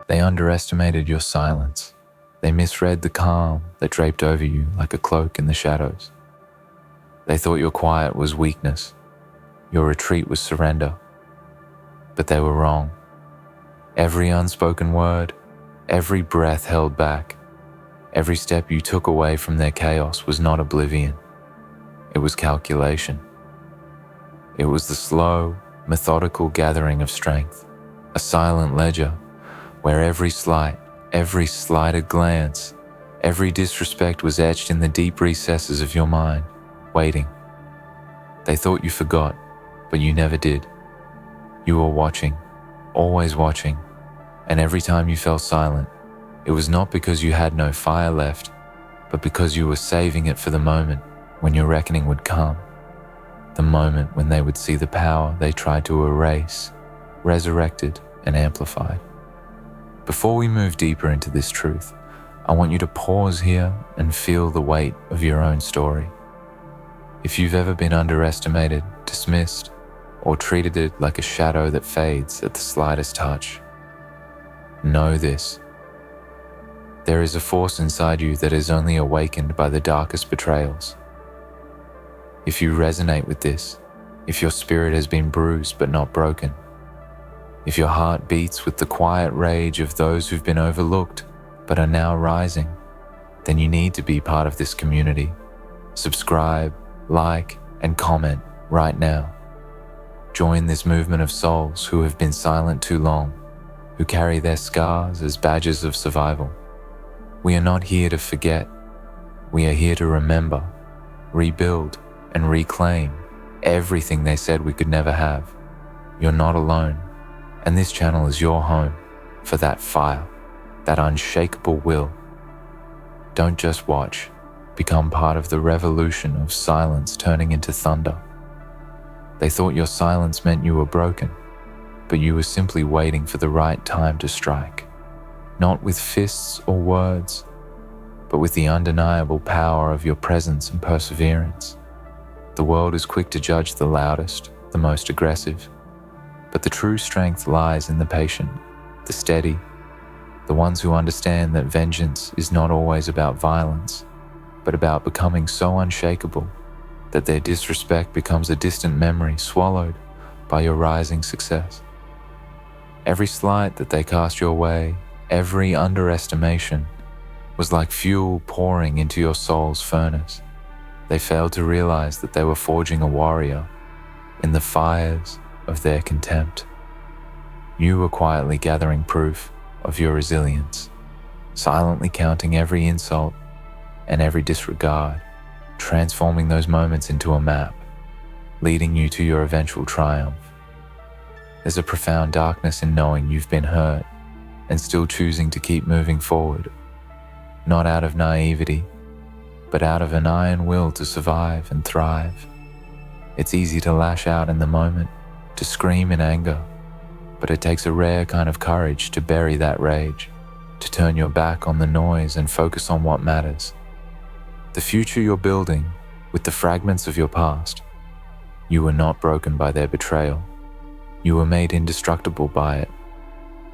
They underestimated your silence. They misread the calm that draped over you like a cloak in the shadows. They thought your quiet was weakness, your retreat was surrender. But they were wrong. Every unspoken word, every breath held back, every step you took away from their chaos was not oblivion. It was calculation. It was the slow, methodical gathering of strength, a silent ledger where every slight, every slighted glance, every disrespect was etched in the deep recesses of your mind, waiting. They thought you forgot, but you never did. You were watching, always watching, and every time you fell silent, it was not because you had no fire left, but because you were saving it for the moment when your reckoning would come, the moment when they would see the power they tried to erase, resurrected and amplified. Before we move deeper into this truth, I want you to pause here and feel the weight of your own story. If you've ever been underestimated, dismissed, or treated it like a shadow that fades at the slightest touch, know this. There is a force inside you that is only awakened by the darkest betrayals. If you resonate with this, if your spirit has been bruised but not broken, if your heart beats with the quiet rage of those who've been overlooked but are now rising, then you need to be part of this community. Subscribe, like, and comment right now. Join this movement of souls who have been silent too long, who carry their scars as badges of survival. We are not here to forget. We are here to remember, rebuild, and reclaim everything they said we could never have. You're not alone, and this channel is your home for that fire, that unshakable will. Don't just watch, become part of the revolution of silence turning into thunder. They thought your silence meant you were broken, but you were simply waiting for the right time to strike, not with fists or words, but with the undeniable power of your presence and perseverance. The world is quick to judge the loudest, the most aggressive, but the true strength lies in the patient, the steady, the ones who understand that vengeance is not always about violence, but about becoming so unshakable that their disrespect becomes a distant memory swallowed by your rising success. Every slight that they cast your way, every underestimation, was like fuel pouring into your soul's furnace. They failed to realize that they were forging a warrior in the fires of their contempt. You were quietly gathering proof of your resilience, silently counting every insult and every disregard, transforming those moments into a map, leading you to your eventual triumph. There's a profound darkness in knowing you've been hurt and still choosing to keep moving forward, not out of naivety, but out of an iron will to survive and thrive. It's easy to lash out in the moment, to scream in anger, but it takes a rare kind of courage to bury that rage, to turn your back on the noise and focus on what matters. The future you're building with the fragments of your past, you were not broken by their betrayal. You were made indestructible by it.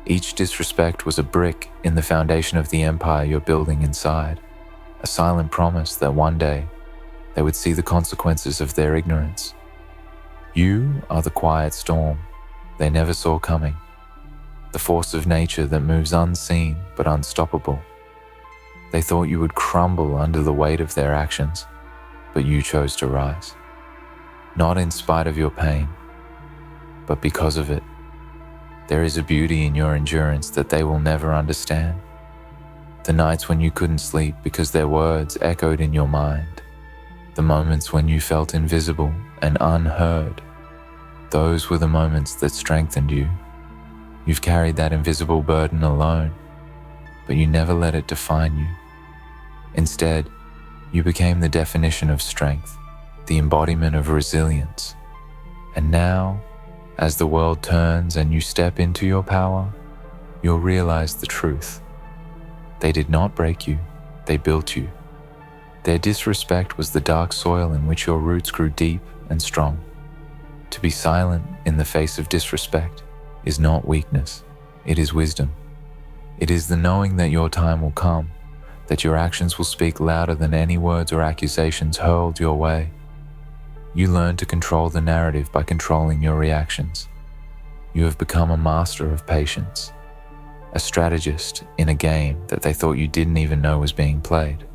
Each disrespect was a brick in the foundation of the empire you're building inside, a silent promise that one day they would see the consequences of their ignorance. You are the quiet storm they never saw coming, the force of nature that moves unseen but unstoppable. They thought you would crumble under the weight of their actions, but you chose to rise. Not in spite of your pain, but because of it. There is a beauty in your endurance that they will never understand. The nights when you couldn't sleep because their words echoed in your mind, the moments when you felt invisible and unheard, those were the moments that strengthened you. You've carried that invisible burden alone, but you never let it define you. Instead, you became the definition of strength, the embodiment of resilience. And now, as the world turns and you step into your power, you'll realize the truth. They did not break you, they built you. Their disrespect was the dark soil in which your roots grew deep and strong. To be silent in the face of disrespect is not weakness, it is wisdom. It is the knowing that your time will come, that your actions will speak louder than any words or accusations hurled your way. You learn to control the narrative by controlling your reactions. You have become a master of patience, a strategist in a game that they thought you didn't even know was being played.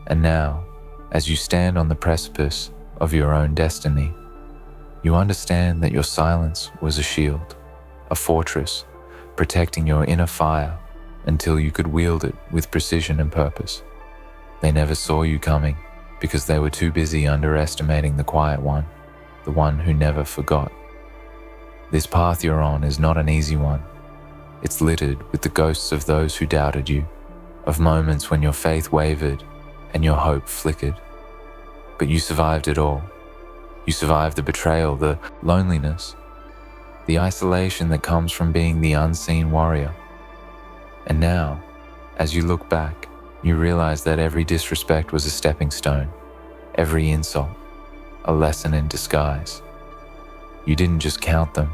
And now, as you stand on the precipice of your own destiny, you understand that your silence was a shield, a fortress, protecting your inner fire until you could wield it with precision and purpose. They never saw you coming because they were too busy underestimating the quiet one, the one who never forgot. This path you're on is not an easy one. It's littered with the ghosts of those who doubted you, of moments when your faith wavered and your hope flickered. But you survived it all. You survived the betrayal, the loneliness, the isolation that comes from being the unseen warrior. And now, as you look back, you realize that every disrespect was a stepping stone, every insult, a lesson in disguise. You didn't just count them,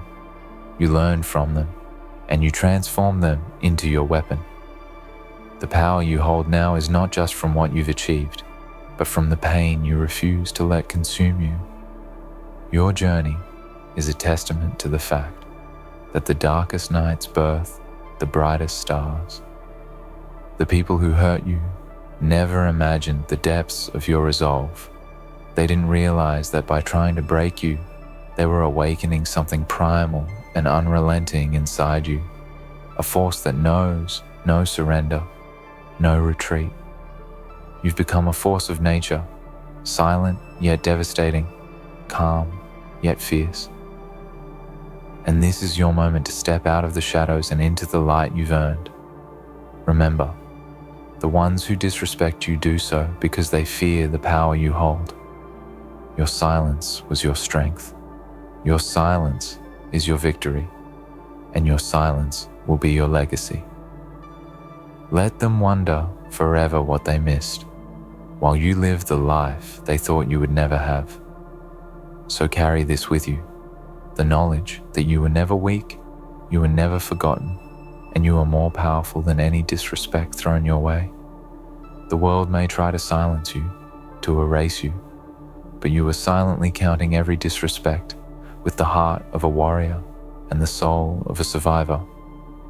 you learned from them, and you transformed them into your weapon. The power you hold now is not just from what you've achieved, but from the pain you refuse to let consume you. Your journey is a testament to the fact that the darkest nights birth the brightest stars. The people who hurt you never imagined the depths of your resolve. They didn't realize that by trying to break you, they were awakening something primal and unrelenting inside you, a force that knows no surrender, no retreat. You've become a force of nature, silent yet devastating, calm yet fierce. And this is your moment to step out of the shadows and into the light you've earned. Remember, the ones who disrespect you do so because they fear the power you hold. Your silence was your strength. Your silence is your victory, and your silence will be your legacy. Let them wonder forever what they missed, while you live the life they thought you would never have. So carry this with you, the knowledge that you were never weak, you were never forgotten, and you are more powerful than any disrespect thrown your way. The world may try to silence you, to erase you, but you are silently counting every disrespect with the heart of a warrior and the soul of a survivor.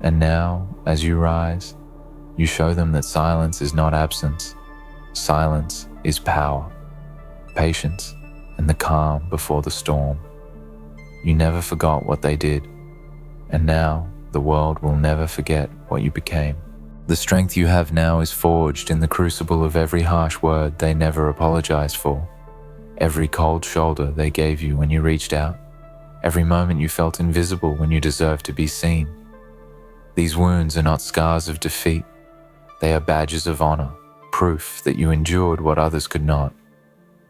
And now, as you rise, you show them that silence is not absence. Silence is power, patience, and the calm before the storm. You never forgot what they did, and now the world will never forget what you became. The strength you have now is forged in the crucible of every harsh word they never apologized for, every cold shoulder they gave you when you reached out, every moment you felt invisible when you deserved to be seen. These wounds are not scars of defeat. They are badges of honor, proof that you endured what others could not.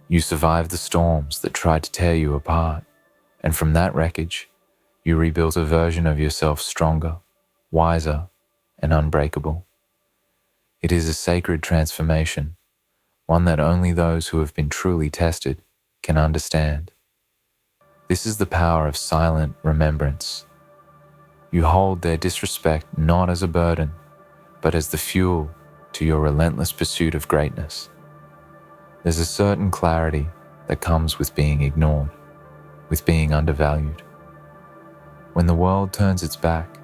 You survived the storms that tried to tear you apart, and from that wreckage, you rebuilt a version of yourself stronger, wiser, and unbreakable. It is a sacred transformation, one that only those who have been truly tested can understand. This is the power of silent remembrance. You hold their disrespect not as a burden, but as the fuel to your relentless pursuit of greatness. There's a certain clarity that comes with being ignored, with being undervalued. When the world turns its back,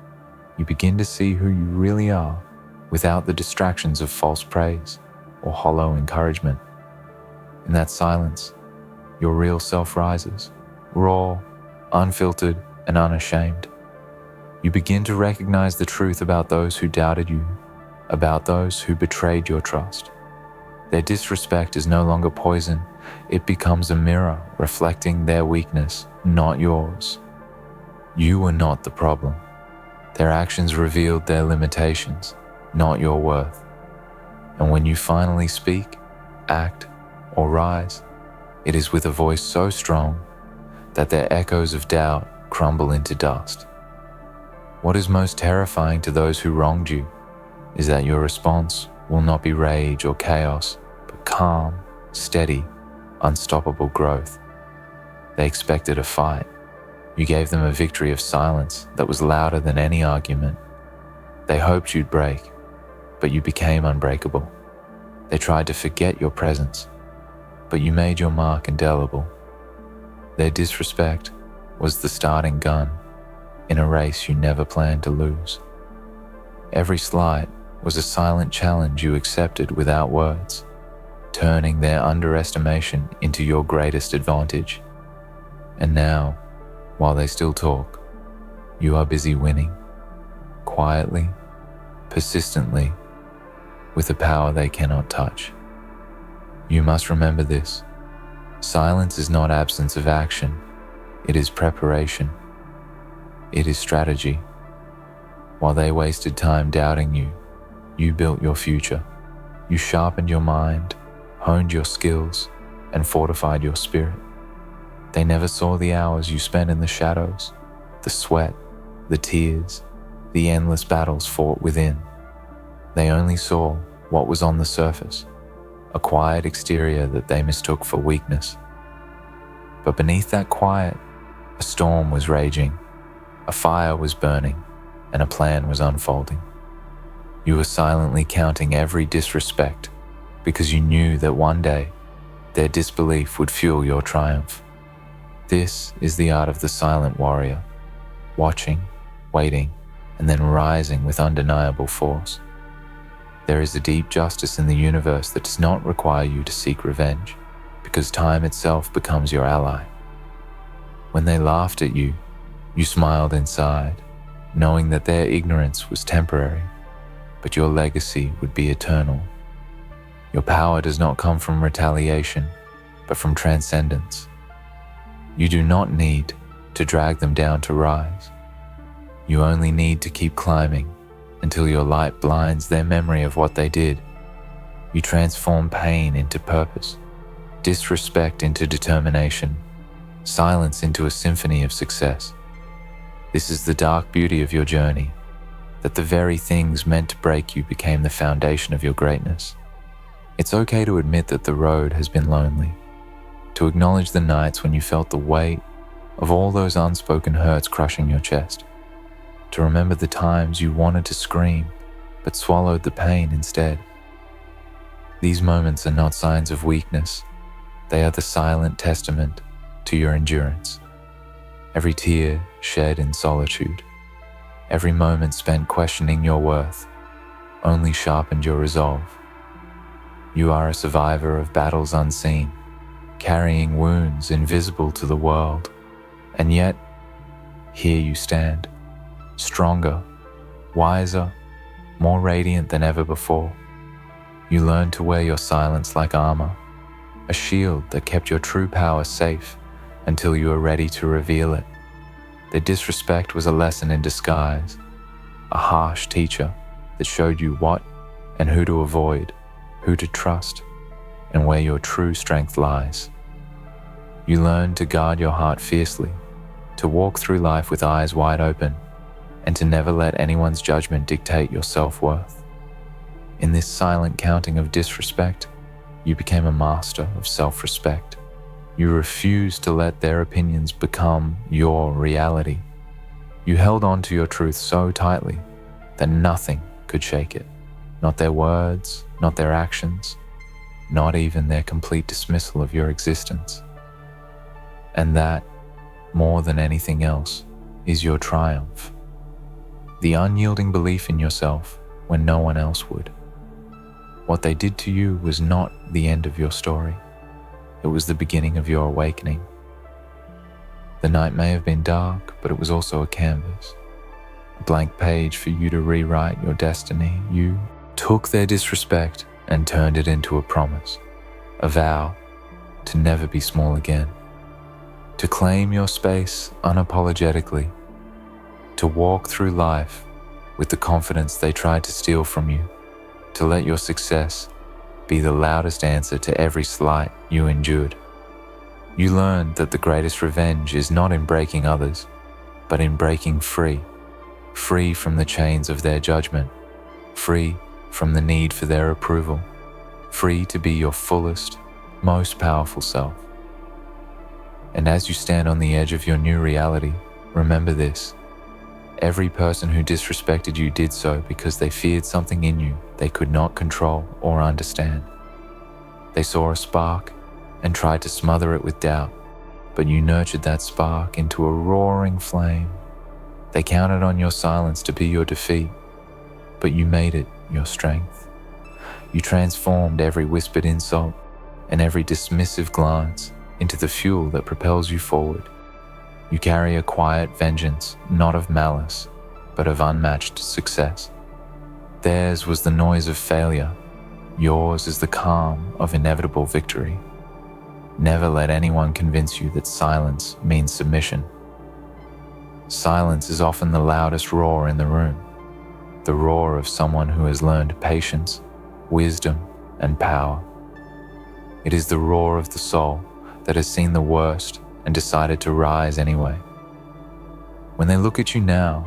you begin to see who you really are without the distractions of false praise or hollow encouragement. In that silence, your real self rises, raw, unfiltered, and unashamed. You begin to recognize the truth about those who doubted you, about those who betrayed your trust. Their disrespect is no longer poison, it becomes a mirror reflecting their weakness, not yours. You were not the problem. Their actions revealed their limitations, not your worth. And when you finally speak, act, or rise, it is with a voice so strong that their echoes of doubt crumble into dust. What is most terrifying to those who wronged you is that your response will not be rage or chaos, but calm, steady, unstoppable growth. They expected a fight. You gave them a victory of silence that was louder than any argument. They hoped you'd break, but you became unbreakable. They tried to forget your presence, but you made your mark indelible. Their disrespect was the starting gun in a race you never planned to lose. Every slight was a silent challenge you accepted without words, turning their underestimation into your greatest advantage. And now, while they still talk, you are busy winning, quietly, persistently, with a power they cannot touch. You must remember this. Silence is not absence of action. It is preparation. It is strategy. While they wasted time doubting you, you built your future. You sharpened your mind, honed your skills, and fortified your spirit. They never saw the hours you spent in the shadows, the sweat, the tears, the endless battles fought within. They only saw what was on the surface, a quiet exterior that they mistook for weakness. But beneath that quiet, a storm was raging, a fire was burning, and a plan was unfolding. You were silently counting every disrespect because you knew that one day their disbelief would fuel your triumph. This is the art of the silent warrior, watching, waiting, and then rising with undeniable force. There is a deep justice in the universe that does not require you to seek revenge, because time itself becomes your ally. When they laughed at you, you smiled inside, knowing that their ignorance was temporary, but your legacy would be eternal. Your power does not come from retaliation, but from transcendence. You do not need to drag them down to rise. You only need to keep climbing until your light blinds their memory of what they did. You transform pain into purpose, disrespect into determination, silence into a symphony of success. This is the dark beauty of your journey, that the very things meant to break you became the foundation of your greatness. It's okay to admit that the road has been lonely, to acknowledge the nights when you felt the weight of all those unspoken hurts crushing your chest, to remember the times you wanted to scream but swallowed the pain instead. These moments are not signs of weakness. They are the silent testament to your endurance. Every tear shed in solitude, every moment spent questioning your worth, only sharpened your resolve. You are a survivor of battles unseen, carrying wounds invisible to the world, and yet, here you stand, stronger, wiser, more radiant than ever before. You learned to wear your silence like armor, a shield that kept your true power safe until you were ready to reveal it. Their disrespect was a lesson in disguise, a harsh teacher that showed you what and who to avoid, who to trust, and where your true strength lies. You learned to guard your heart fiercely, to walk through life with eyes wide open, and to never let anyone's judgment dictate your self-worth. In this silent counting of disrespect, you became a master of self-respect. You refused to let their opinions become your reality. You held on to your truth so tightly that nothing could shake it. Not their words, not their actions, not even their complete dismissal of your existence. And that, more than anything else, is your triumph. The unyielding belief in yourself when no one else would. What they did to you was not the end of your story. It was the beginning of your awakening. The night may have been dark, but it was also a canvas, a blank page for you to rewrite your destiny. You took their disrespect and turned it into a promise, a vow to never be small again, to claim your space unapologetically, to walk through life with the confidence they tried to steal from you, to let your success be the loudest answer to every slight you endured. You learned that the greatest revenge is not in breaking others, but in breaking free, free from the chains of their judgment, free from the need for their approval, free to be your fullest, most powerful self. And as you stand on the edge of your new reality, remember this: Every person who disrespected you did so because they feared something in you they could not control or understand. They saw a spark and tried to smother it with doubt, but you nurtured that spark into a roaring flame. They counted on your silence to be your defeat, but you made it your strength. You transformed every whispered insult and every dismissive glance into the fuel that propels you forward. You carry a quiet vengeance, not of malice, but of unmatched success. Theirs was the noise of failure. Yours is the calm of inevitable victory. Never let anyone convince you that silence means submission. Silence is often the loudest roar in the room, the roar of someone who has learned patience, wisdom, and power. It is the roar of the soul that has seen the worst and decided to rise anyway. When they look at you now,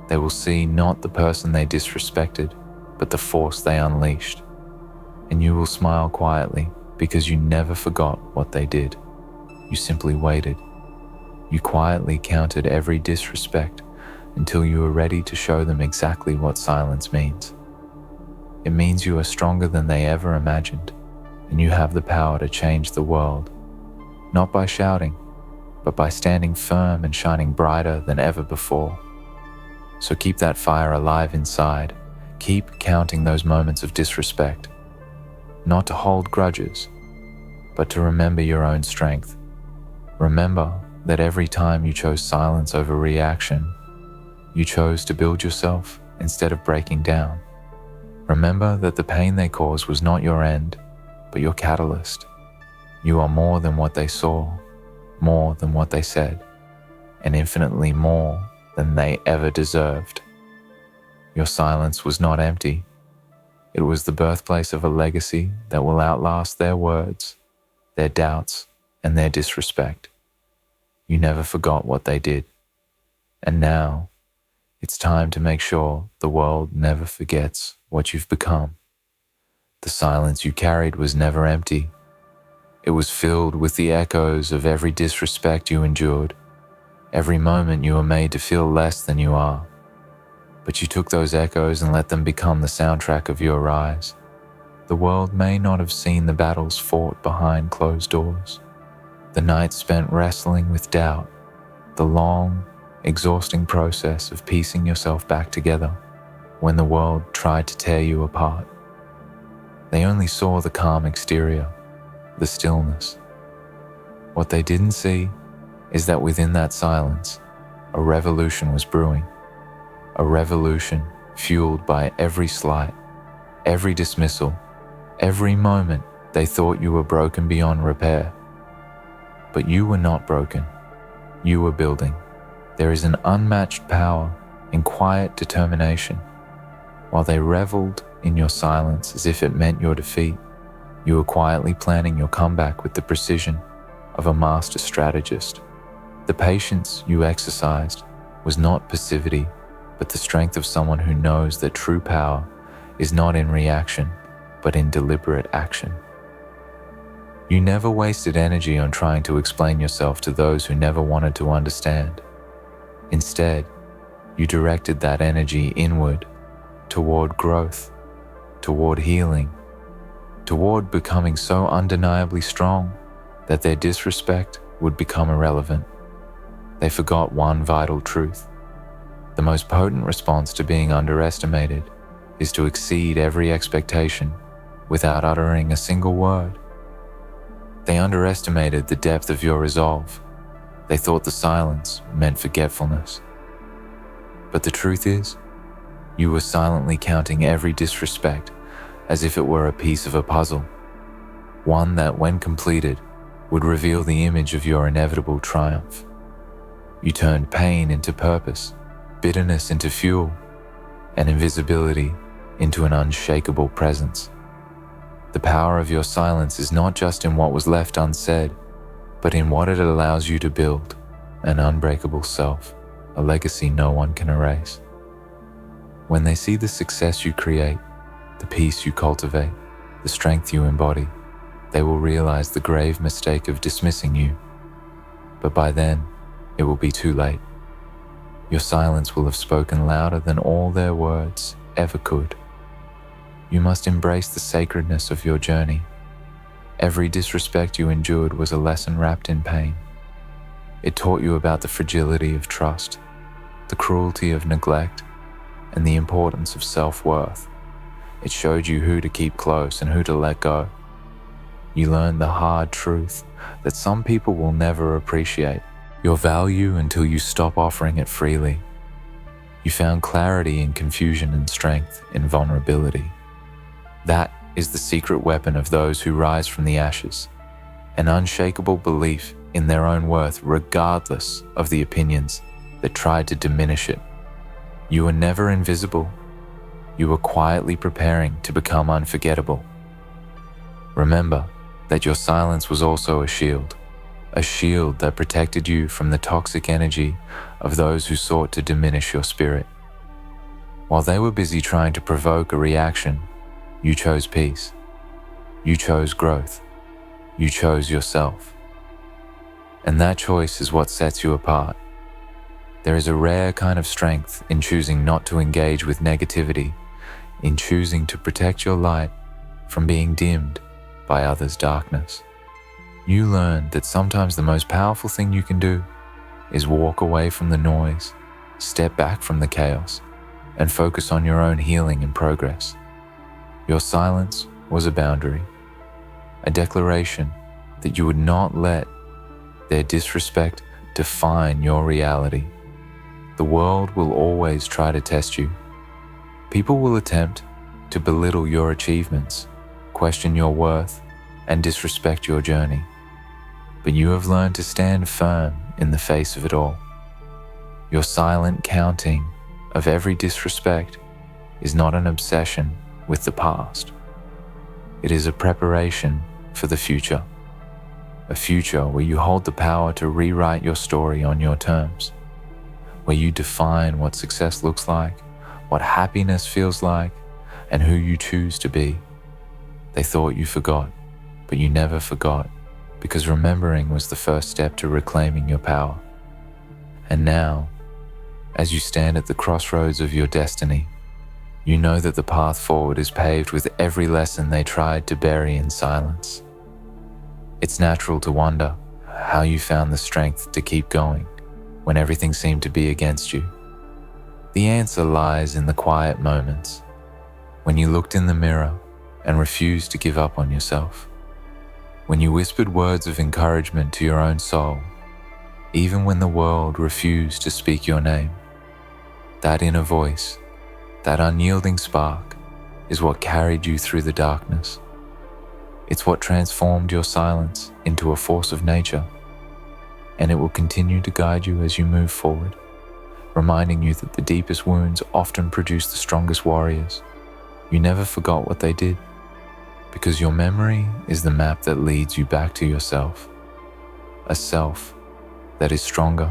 they will see not the person they disrespected, but the force they unleashed. And you will smile quietly because you never forgot what they did. You simply waited. You quietly counted every disrespect until you were ready to show them exactly what silence means. It means you are stronger than they ever imagined, and you have the power to change the world, not by shouting, but by standing firm and shining brighter than ever before. So keep that fire alive inside. Keep counting those moments of disrespect, not to hold grudges, but to remember your own strength. Remember that every time you chose silence over reaction, you chose to build yourself instead of breaking down. Remember that the pain they caused was not your end, but your catalyst. You are more than what they saw, more than what they said, and infinitely more than they ever deserved. Your silence was not empty. It was the birthplace of a legacy that will outlast their words, their doubts, and their disrespect. You never forgot what they did. And now, it's time to make sure the world never forgets what you've become. The silence you carried was never empty. It was filled with the echoes of every disrespect you endured, every moment you were made to feel less than you are. But you took those echoes and let them become the soundtrack of your rise. The world may not have seen the battles fought behind closed doors, the nights spent wrestling with doubt, the long, exhausting process of piecing yourself back together when the world tried to tear you apart. They only saw the calm exterior, the stillness. What they didn't see is that within that silence, a revolution was brewing. A revolution fueled by every slight, every dismissal, every moment they thought you were broken beyond repair. But you were not broken. You were building. There is an unmatched power in quiet determination. While they reveled in your silence as if it meant your defeat, you were quietly planning your comeback with the precision of a master strategist. The patience you exercised was not passivity, but the strength of someone who knows that true power is not in reaction, but in deliberate action. You never wasted energy on trying to explain yourself to those who never wanted to understand. Instead, you directed that energy inward, toward growth, toward healing, toward becoming so undeniably strong that their disrespect would become irrelevant. They forgot one vital truth. The most potent response to being underestimated is to exceed every expectation without uttering a single word. They underestimated the depth of your resolve. They thought the silence meant forgetfulness. But the truth is, you were silently counting every disrespect as if it were a piece of a puzzle, one that, when completed, would reveal the image of your inevitable triumph. You turned pain into purpose, bitterness into fuel, and invisibility into an unshakable presence. The power of your silence is not just in what was left unsaid, but in what it allows you to build, an unbreakable self, a legacy no one can erase. When they see the success you create, the peace you cultivate, the strength you embody, they will realize the grave mistake of dismissing you. But by then, it will be too late. Your silence will have spoken louder than all their words ever could. You must embrace the sacredness of your journey. Every disrespect you endured was a lesson wrapped in pain. It taught you about the fragility of trust, the cruelty of neglect, and the importance of self-worth. It showed you who to keep close and who to let go. You learned the hard truth that some people will never appreciate your value until you stop offering it freely. You found clarity in confusion and strength in vulnerability. That is the secret weapon of those who rise from the ashes, an unshakable belief in their own worth regardless of the opinions that tried to diminish it. You were never invisible. You were quietly preparing to become unforgettable. Remember that your silence was also a shield that protected you from the toxic energy of those who sought to diminish your spirit. While they were busy trying to provoke a reaction, you chose peace. You chose growth. You chose yourself. And that choice is what sets you apart. There is a rare kind of strength in choosing not to engage with negativity, in choosing to protect your light from being dimmed by others' darkness. You learned that sometimes the most powerful thing you can do is walk away from the noise, step back from the chaos, and focus on your own healing and progress. Your silence was a boundary, a declaration that you would not let their disrespect define your reality. The world will always try to test you. People will attempt to belittle your achievements, question your worth, and disrespect your journey. But you have learned to stand firm in the face of it all. Your silent counting of every disrespect is not an obsession with the past. It is a preparation for the future, a future where you hold the power to rewrite your story on your terms, where you define what success looks like, what happiness feels like, and who you choose to be. They thought you forgot, but you never forgot, because remembering was the first step to reclaiming your power. And now, as you stand at the crossroads of your destiny, you know that the path forward is paved with every lesson they tried to bury in silence. It's natural to wonder how you found the strength to keep going when everything seemed to be against you. The answer lies in the quiet moments, when you looked in the mirror and refused to give up on yourself, when you whispered words of encouragement to your own soul, even when the world refused to speak your name. That inner voice, that unyielding spark, is what carried you through the darkness. It's what transformed your silence into a force of nature, and it will continue to guide you as you move forward, reminding you that the deepest wounds often produce the strongest warriors. You never forgot what they did, because your memory is the map that leads you back to yourself, a self that is stronger,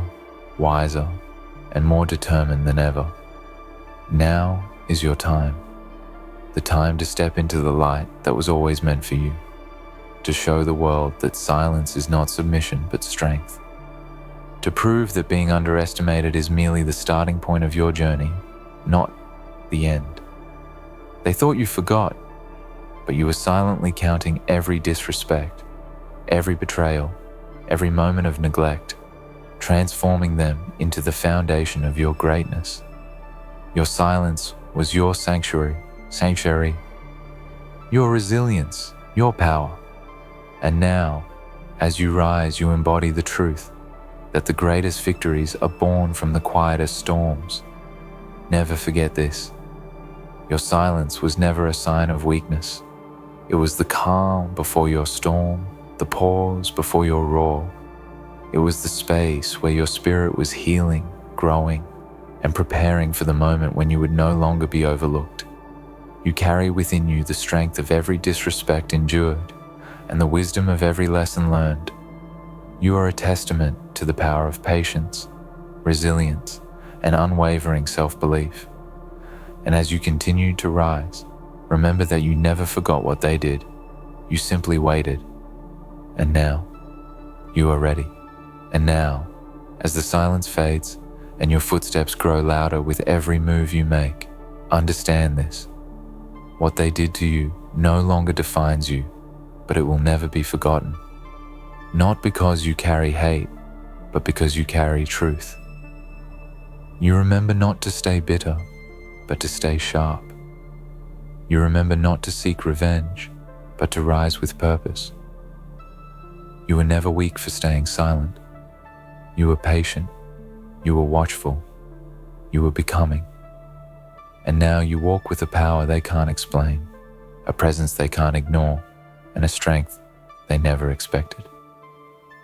wiser, and more determined than ever. Now is your time, the time to step into the light that was always meant for you, to show the world that silence is not submission but strength, to prove that being underestimated is merely the starting point of your journey, not the end. They thought you forgot, but you were silently counting every disrespect, every betrayal, every moment of neglect, transforming them into the foundation of your greatness. Your silence was your sanctuary, your resilience, your power. And now, as you rise, you embody the truth that the greatest victories are born from the quietest storms. Never forget this. Your silence was never a sign of weakness. It was the calm before your storm, the pause before your roar. It was the space where your spirit was healing, growing, and preparing for the moment when you would no longer be overlooked. You carry within you the strength of every disrespect endured and the wisdom of every lesson learned. You are a testament to the power of patience, resilience, and unwavering self-belief. And as you continue to rise, remember that you never forgot what they did. You simply waited. And now, you are ready. And now, as the silence fades and your footsteps grow louder with every move you make. Understand this. What they did to you no longer defines you, but it will never be forgotten. Not because you carry hate, but because you carry truth. You remember not to stay bitter, but to stay sharp. You remember not to seek revenge, but to rise with purpose. You were never weak for staying silent. You were patient. You were watchful. You were becoming. And now you walk with a power they can't explain, a presence they can't ignore, and a strength they never expected.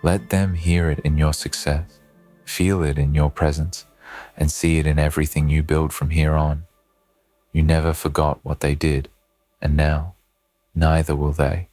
Let them hear it in your success, feel it in your presence, and see it in everything you build from here on. You never forgot what they did, and now, neither will they.